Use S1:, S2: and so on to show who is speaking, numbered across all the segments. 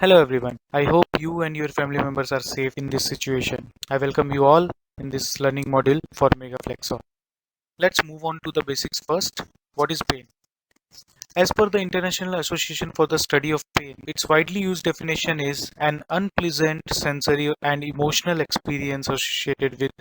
S1: Hello everyone. I hope you and your family members are safe in this situation. I welcome you all in this learning module for Megaflexon. Let's move on to the basics first. What is pain? As per the International Association for the Study of Pain, its widely used definition is an unpleasant sensory and emotional experience associated with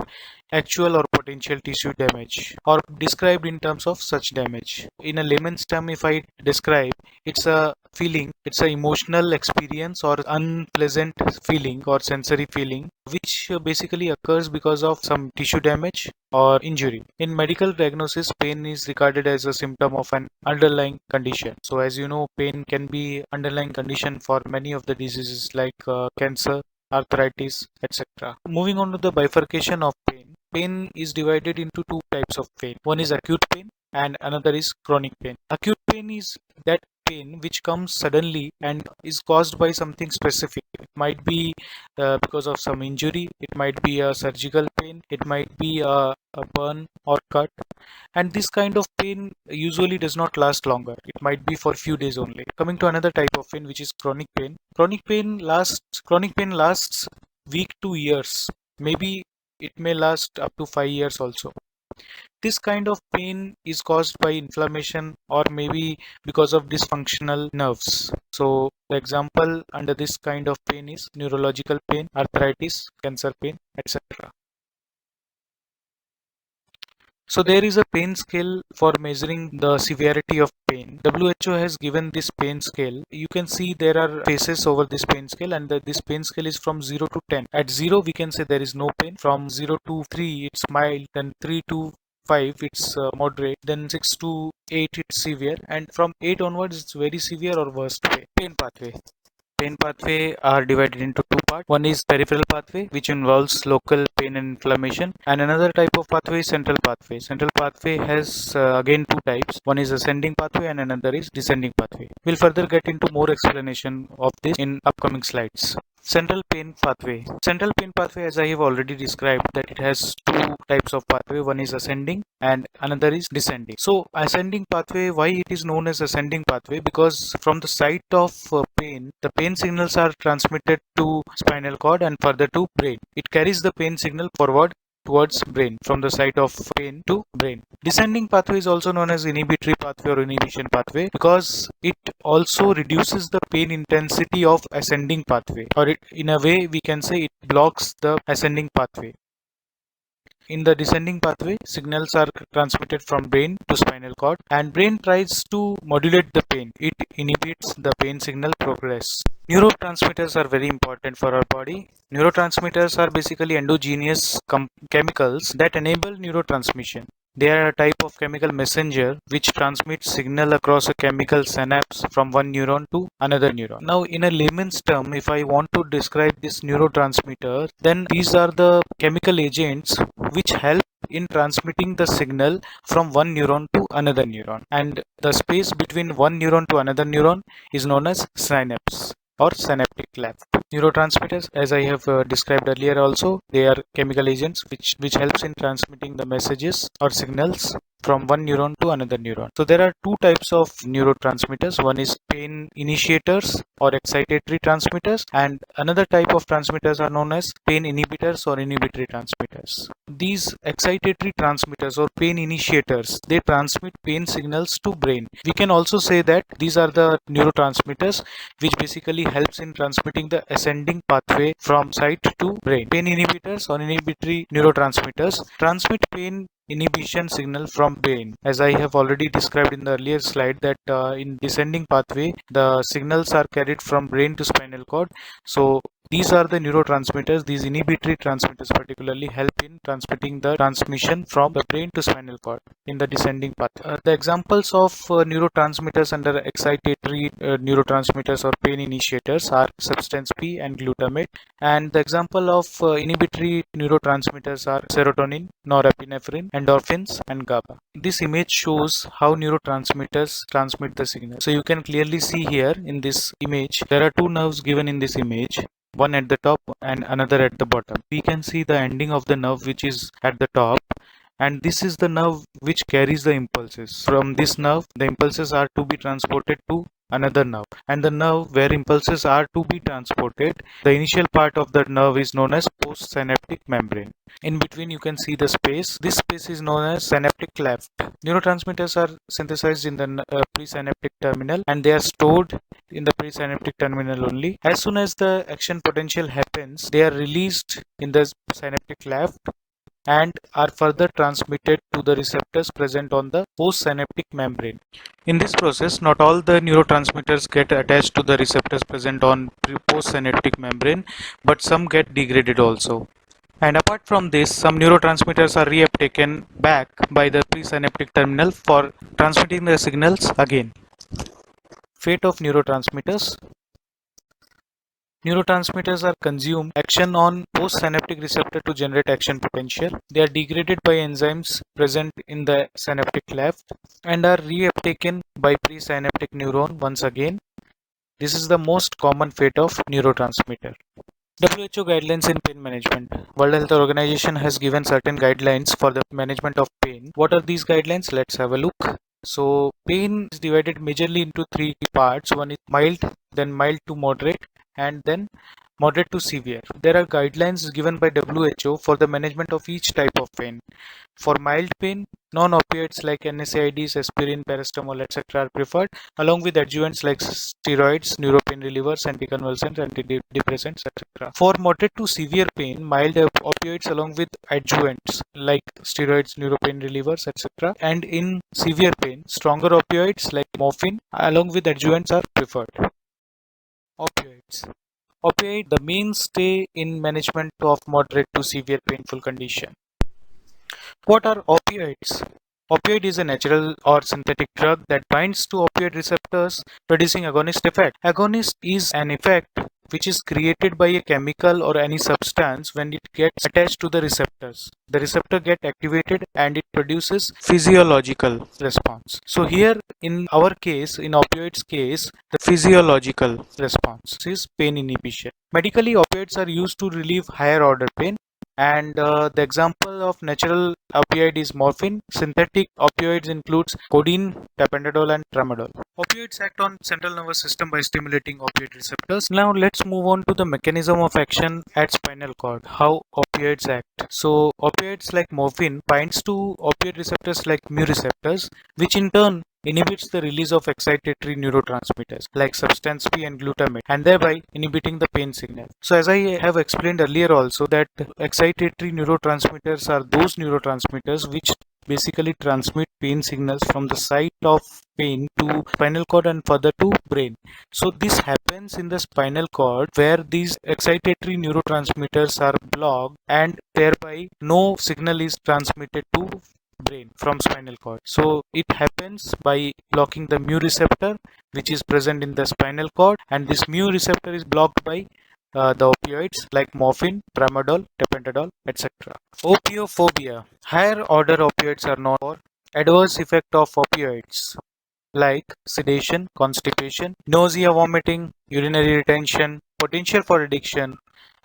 S1: actual or potential tissue damage, or described in terms of such damage. In a layman's term, if I describe, it's a feeling, it's an emotional experience or unpleasant feeling or sensory feeling which basically occurs because of some tissue damage or injury. In medical diagnosis, pain is regarded as a symptom of an underlying condition. So as you know, pain can be underlying condition for many of the diseases like cancer, arthritis, etc. Moving on to the bifurcation of pain. Pain is divided into two types of pain. One is acute pain and another is chronic pain. Acute pain is that pain which comes suddenly and is caused by something specific. It might be because of some injury, it might be a surgical pain, it might be a burn or cut, and this kind of pain usually does not last longer. It might be for few days only. Coming to another type of pain, which is chronic pain. Chronic pain lasts week to years. Maybe it may last up to 5 years also. This kind of pain is caused by inflammation or maybe because of dysfunctional nerves. So the example under this kind of pain is neurological pain, arthritis, cancer pain, etc. So there is a pain scale for measuring the severity of pain. WHO has given this pain scale. You can see there are phases over this pain scale, and this pain scale is from 0 to 10. At 0 we can say there is no pain. From 0 to 3 it's mild, then 3 to 5 it's moderate, then 6 to 8 it's severe, and from 8 onwards it's very severe or worst way. Pain pathway. Pain pathway are divided into two parts. One is peripheral pathway, which involves local pain and inflammation, and another type of pathway is central pathway. Central pathway has again two types. One is ascending pathway and another is descending pathway. We'll further get into more explanation of this in upcoming slides. Central pain pathway. Central pain pathway, as I have already described, that it has two types of pathway. One is ascending and another is descending. So ascending pathway, why it is known as ascending pathway? Because from the site of pain, the pain signals are transmitted to spinal cord and further to brain. It carries the pain signal forward towards brain, from the site of pain to brain. Descending pathway is also known as inhibitory pathway or inhibition pathway because it also reduces the pain intensity of ascending pathway, or in a way we can say it blocks the ascending pathway. In the descending pathway, signals are transmitted from brain to spinal cord, and brain tries to modulate the pain. It inhibits the pain signal progress. Neurotransmitters are very important for our body. Neurotransmitters are basically endogenous chemicals that enable neurotransmission. They are a type of chemical messenger which transmits signal across a chemical synapse from one neuron to another neuron. Now, in a layman's term, if I want to describe this neurotransmitter, then these are the chemical agents which help in transmitting the signal from one neuron to another neuron, and the space between one neuron to another neuron is known as synapse or synaptic cleft. Neurotransmitters, as I have described earlier also, they are chemical agents which helps in transmitting the messages or signals from one neuron to another neuron. So there are two types of neurotransmitters. One is pain initiators or excitatory transmitters, and another type of transmitters are known as pain inhibitors or inhibitory transmitters. These excitatory transmitters or pain initiators, they transmit pain signals to brain. We can also say that these are the neurotransmitters which basically helps in transmitting the ascending pathway from site to brain. Pain inhibitors or inhibitory neurotransmitters transmit pain inhibition signal from brain. As I have already described in the earlier slide, that in descending pathway the signals are carried from brain to spinal cord. So these are the neurotransmitters. These inhibitory transmitters particularly help in transmitting the transmission from the brain to spinal cord in the descending path. The examples of neurotransmitters under excitatory neurotransmitters or pain initiators are substance P and glutamate, and the example of inhibitory neurotransmitters are serotonin, norepinephrine, endorphins, and GABA. This image shows how neurotransmitters transmit the signal. So you can clearly see here in this image, there are two nerves given in this image, one at the top and another at the bottom. We can see the ending of the nerve which is at the top, and this is the nerve which carries the impulses. From this nerve, the impulses are to be transported to another nerve, and the nerve where impulses are to be transported, the initial part of the nerve is known as postsynaptic membrane. In between you can see the space. This space is known as synaptic cleft. Neurotransmitters are synthesized in the presynaptic terminal, and they are stored in the presynaptic terminal only. As soon as the action potential happens, they are released in the synaptic cleft and are further transmitted to the receptors present on the postsynaptic membrane. In this process, not all the neurotransmitters get attached to the receptors present on postsynaptic membrane, but some get degraded also. And apart from this, some neurotransmitters are reuptaken back by the presynaptic terminal for transmitting the signals again. Fate of neurotransmitters. Neurotransmitters are consumed action on postsynaptic receptor to generate action potential. They are degraded by enzymes present in the synaptic cleft and are reuptaken by presynaptic neuron once again. This is the most common fate of neurotransmitter. WHO guidelines in pain management. World Health Organization has given certain guidelines for the management of pain. What are these guidelines? Let's have a look. So pain is divided majorly into three parts. One is mild, then mild to moderate, and then moderate to severe. There are guidelines given by WHO for the management of each type of pain. For mild pain, non-opioids like NSAIDs, aspirin, paracetamol, etc. are preferred, along with adjuvants like steroids, neuropain relievers, anticonvulsants, antidepressants, etc. For moderate to severe pain, mild opioids along with adjuvants like steroids, neuropain relievers, etc. And in severe pain, stronger opioids like morphine along with adjuvants are preferred. Opioids. Opioid, the mainstay in management of moderate to severe painful condition. What are opioids? Opioid is a natural or synthetic drug that binds to opioid receptors, producing agonist effect. Agonist is an effect which is created by a chemical or any substance when it gets attached to the receptors. The receptor gets activated and it produces physiological response. So here in our case, in opioids case, the physiological response is pain inhibition. Medically, opioids are used to relieve higher order pain. And the example of natural opioid is morphine. Synthetic opioids includes codeine, tapentadol, and tramadol. Opioids act on central nervous system by stimulating opioid receptors. Now let's move on to the mechanism of action at spinal cord. How opioids act. So opioids like morphine binds to opioid receptors like mu receptors, which in turn inhibits the release of excitatory neurotransmitters like substance P and glutamate, and thereby inhibiting the pain signal. So as I have explained earlier also, that excitatory neurotransmitters are those neurotransmitters which basically transmit pain signals from the site of pain to spinal cord and further to brain. So this happens in the spinal cord where these excitatory neurotransmitters are blocked and thereby no signal is transmitted to brain from spinal cord. So it happens by blocking the mu receptor which is present in the spinal cord, and this mu receptor is blocked by the opioids like morphine, tramadol, tapentadol, etc. Opiophobia. Higher order opioids are known for adverse effect of opioids like sedation, constipation, nausea, vomiting, urinary retention, potential for addiction,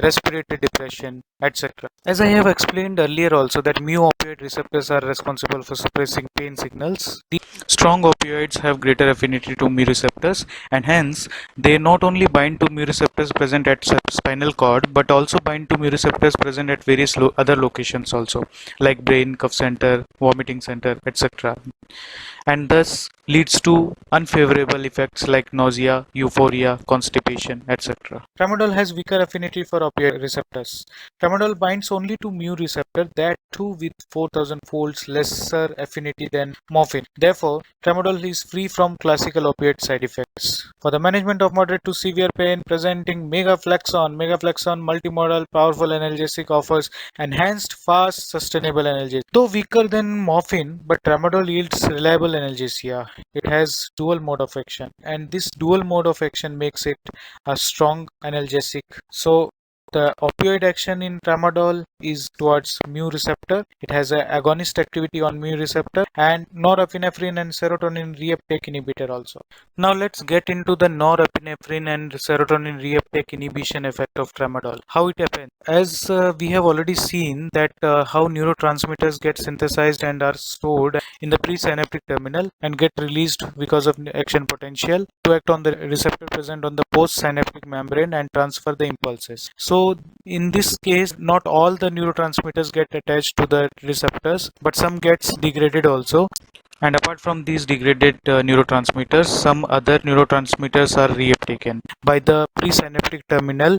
S1: respiratory depression, etc. As I have explained earlier also that mu opioid receptors are responsible for suppressing pain signals. The strong opioids have greater affinity to mu receptors, and hence they not only bind to mu receptors present at spinal cord but also bind to mu receptors present at various other locations also, like brain, cuff center, vomiting center, etc. And thus leads to unfavorable effects like nausea, euphoria, constipation, etc. Tramadol has weaker affinity for opioid receptors. Tramadol binds only to mu receptor, that too with 4000 folds lesser affinity than morphine. Therefore, tramadol is free from classical opioid side effects. For the management of moderate to severe pain, presenting Megaflexon. Megaflexon multimodal powerful analgesic offers enhanced, fast, sustainable analgesic. Though weaker than morphine, but tramadol yields reliable analgesia. It has dual mode of action, and this dual mode of action makes it a strong analgesic. So the opioid action in tramadol is towards mu receptor. It has an agonist activity on mu receptor, and norepinephrine and serotonin reuptake inhibitor also. Now let's get into the norepinephrine and serotonin reuptake inhibition effect of tramadol. How it happens? As we have already seen that how neurotransmitters get synthesized and are stored in the presynaptic terminal and get released because of action potential to act on the receptor present on the postsynaptic membrane and transfer the impulses. So in this case, not all the neurotransmitters get attached to the receptors, but some gets degraded also. And apart from these degraded neurotransmitters, some other neurotransmitters are reuptaken by the presynaptic terminal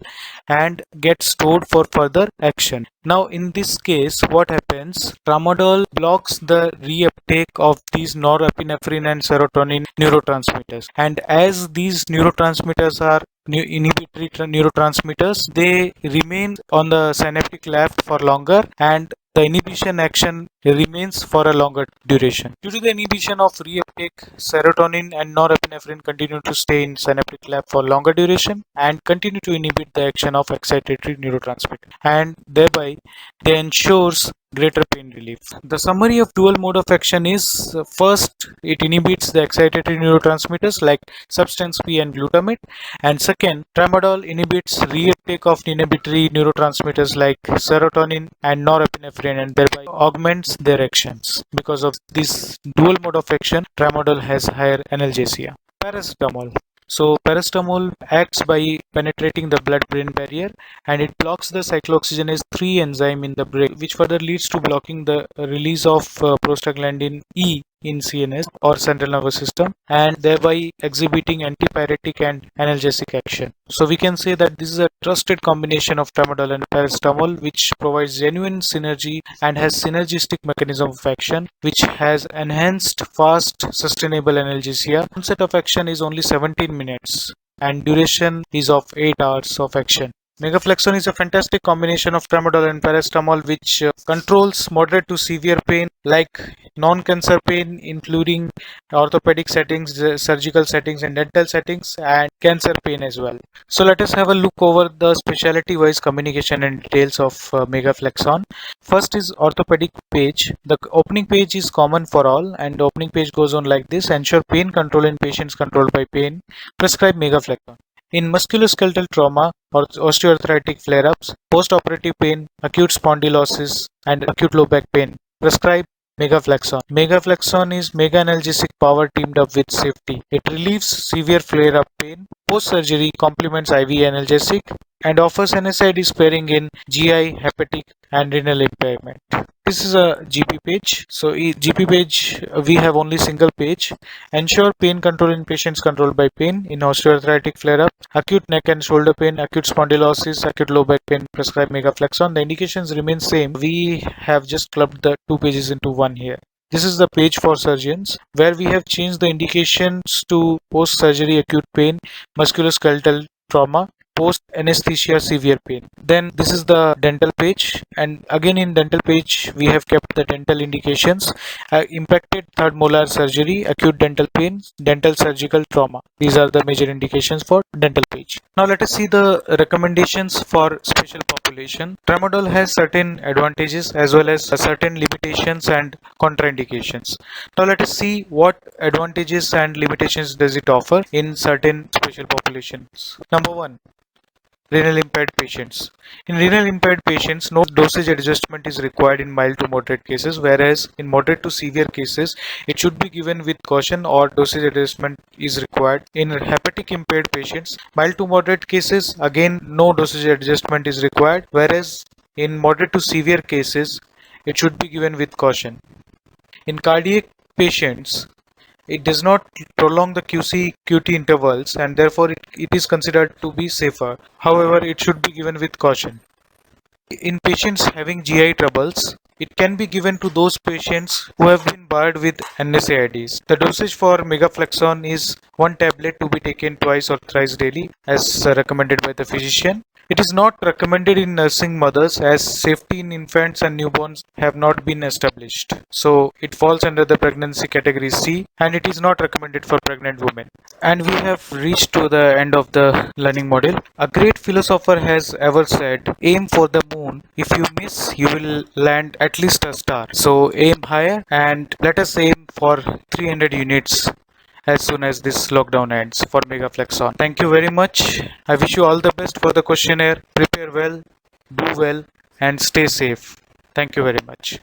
S1: and get stored for further action. Now in this case, what happens? Tramadol blocks the reuptake of these norepinephrine and serotonin neurotransmitters. And as these neurotransmitters are inhibitory neurotransmitters, they remain on the synaptic left for longer, and the inhibition action remains for a longer duration. Due to the inhibition of reuptake, serotonin and norepinephrine continue to stay in synaptic left for longer duration and continue to inhibit the action of excitatory neurotransmitter, and thereby they ensures greater pain relief. The summary of dual mode of action is first, it inhibits the excitatory neurotransmitters like substance P and glutamate, and second, tramadol inhibits reuptake of inhibitory neurotransmitters like serotonin and norepinephrine and thereby augments their actions. Because of this dual mode of action, tramadol has higher analgesia. Paracetamol. So paracetamol acts by penetrating the blood-brain barrier, and it blocks the cyclooxygenase 3 enzyme in the brain, which further leads to blocking the release of prostaglandin E in CNS or central nervous system, and thereby exhibiting antipyretic and analgesic action. So we can say that this is a trusted combination of tramadol and paracetamol, which provides genuine synergy and has synergistic mechanism of action, which has enhanced fast sustainable analgesia. Onset of action is only 17 minutes and duration is of 8 hours of action. Megaflexon is a fantastic combination of tramadol and paracetamol, which controls moderate to severe pain like non-cancer pain, including orthopedic settings, surgical settings and dental settings, and cancer pain as well. So let us have a look over the specialty wise communication and details of Megaflexon. First is orthopedic page. The opening page is common for all, and the opening page goes on like this: ensure pain control in patients controlled by pain. Prescribe Megaflexon. In musculoskeletal trauma or osteoarthritic flare-ups, post-operative pain, acute spondylosis, and acute low back pain, prescribe Megaflexon. Megaflexon is mega analgesic power teamed up with safety. It relieves severe flare-up pain. Post-surgery complements IV analgesic and offers NSAID sparing in GI, hepatic, and renal impairment. This is a GP page. So GP page, we have only single page. Ensure pain control in patients controlled by pain in osteoarthritic flare-up, acute neck and shoulder pain, acute spondylosis, acute low back pain, prescribe Megaflexon. The indications remain same. We have just clubbed the two pages into one here. This is the page for surgeons where we have changed the indications to post-surgery acute pain, musculoskeletal trauma, post anesthesia severe pain. Then this is the dental page, and again in dental page we have kept the dental indications: impacted third molar surgery, acute dental pain, dental surgical trauma. These are the major indications for dental page. Now let us see the recommendations for special population. Tramadol has certain advantages as well as certain limitations and contraindications. Now let us see what advantages and limitations does it offer in certain special populations. Number one, renal impaired patients. In renal impaired patients, no dosage adjustment is required in mild to moderate cases, whereas in moderate to severe cases, it should be given with caution or dosage adjustment is required. In hepatic impaired patients, mild to moderate cases, again no dosage adjustment is required, whereas in moderate to severe cases, it should be given with caution. In cardiac patients, it does not prolong the QC-QT intervals, and therefore it is considered to be safer. However, it should be given with caution. In patients having GI troubles, it can be given to those patients who have been barred with NSAIDs. The dosage for Megaflexon is 1 tablet to be taken twice or thrice daily as recommended by the physician. It is not recommended in nursing mothers as safety in infants and newborns have not been established. So it falls under the pregnancy category C, and it is not recommended for pregnant women. And we have reached to the end of the learning module. A great philosopher has ever said, aim for the moon. If you miss, you will land at least a star. So aim higher and let us aim for 300 units as soon as this lockdown ends for Megaflexon. Thank you very much. I wish you all the best for the questionnaire. Prepare well, do well, and stay safe. Thank you very much.